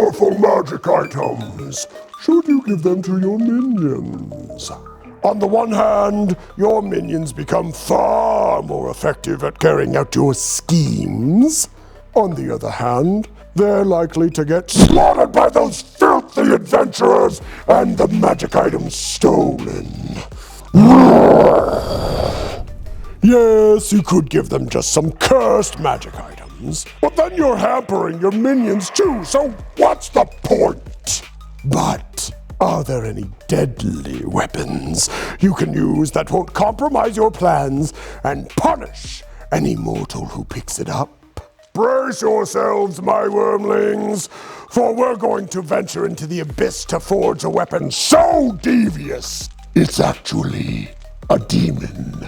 powerful magic items should you give them to your minions. On the one hand, your minions become far more effective at carrying out your schemes. On the other hand, they're likely to get slaughtered by those filthy adventurers and the magic items stolen. Yes, you could give them just some cursed magic items, but then you're hampering your minions too, so what's the point? But are there any deadly weapons you can use that won't compromise your plans and punish any mortal who picks it up? Brace yourselves, my wormlings, for we're going to venture into the abyss to forge a weapon so devious, it's actually a demon.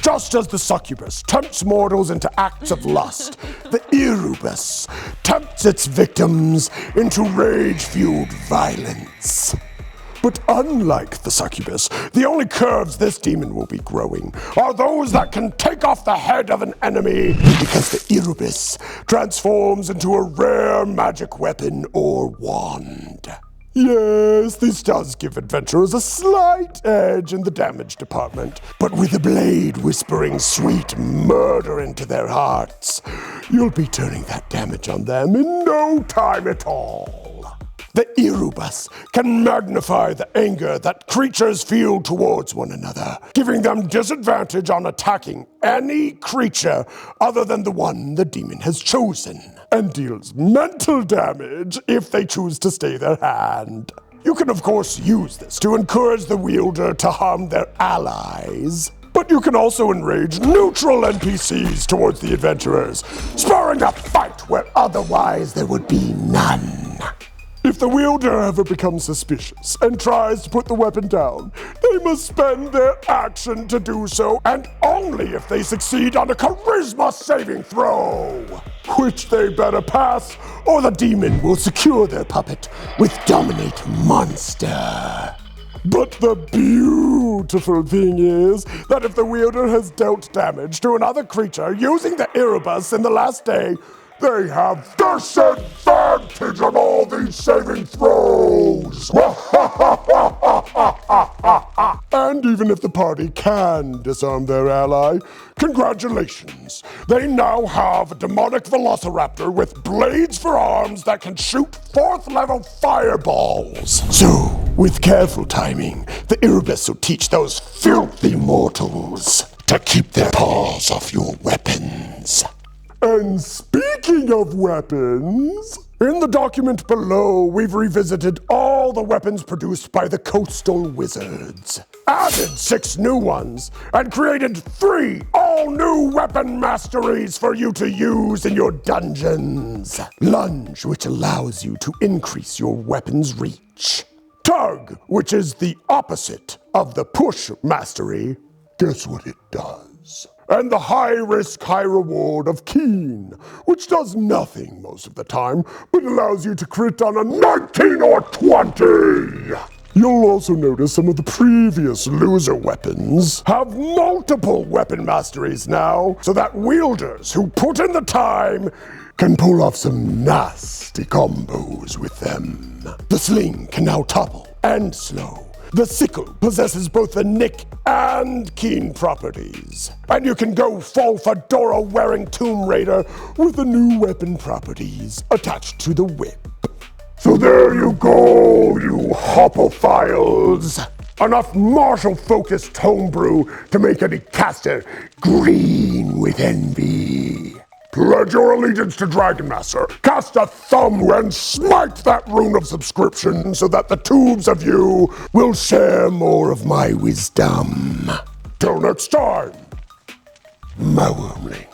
Just as the succubus tempts mortals into acts of lust, the Irubus tempts its victims into rage-fueled violence. But unlike the succubus, the only curves this demon will be growing are those that can take off the head of an enemy, because the Irubus transforms into a rare magic weapon or wand. Yes, this does give adventurers a slight edge in the damage department, but with a blade whispering sweet murder into their hearts, you'll be turning that damage on them in no time at all. The Irubus can magnify the anger that creatures feel towards one another, giving them disadvantage on attacking any creature other than the one the demon has chosen, and deals mental damage if they choose to stay their hand. You can of course use this to encourage the wielder to harm their allies, but you can also enrage neutral NPCs towards the adventurers, spurring a fight where otherwise there would be none. If the wielder ever becomes suspicious and tries to put the weapon down, they must spend their action to do so, and only if they succeed on a charisma saving throw, which they better pass, or the demon will secure their puppet with Dominate Monster. But the beautiful thing is that if the wielder has dealt damage to another creature using the Irubus in the last day, they have disadvantage on all these saving throws! And even if the party can disarm their ally, congratulations! They now have a demonic velociraptor with blades for arms that can shoot 4th level fireballs. So, with careful timing, the Irubus will teach those filthy mortals to keep their paws off your weapons. And speaking of weapons, in the document below, we've revisited all the weapons produced by the coastal wizards, added 6 new ones, and created 3 all-new weapon masteries for you to use in your dungeons. Lunge, which allows you to increase your weapon's reach. Tug, which is the opposite of the push mastery. Guess what it does? And the high-risk, high-reward of Keen, which does nothing most of the time, but allows you to crit on a 19 or 20! You'll also notice some of the previous loser weapons have multiple weapon masteries now, so that wielders who put in the time can pull off some nasty combos with them. The sling can now topple and slow. The sickle possesses both the nick and keen properties. And you can go full fedora-wearing Tomb Raider with the new weapon properties attached to the whip. So there you go, you hopophiles! Enough martial-focused homebrew to make any caster green with envy. Pledge your allegiance to Dragon Master, cast a thumb and smite that rune of subscription so that the tubes of you will share more of my wisdom. Till next time, my wormling.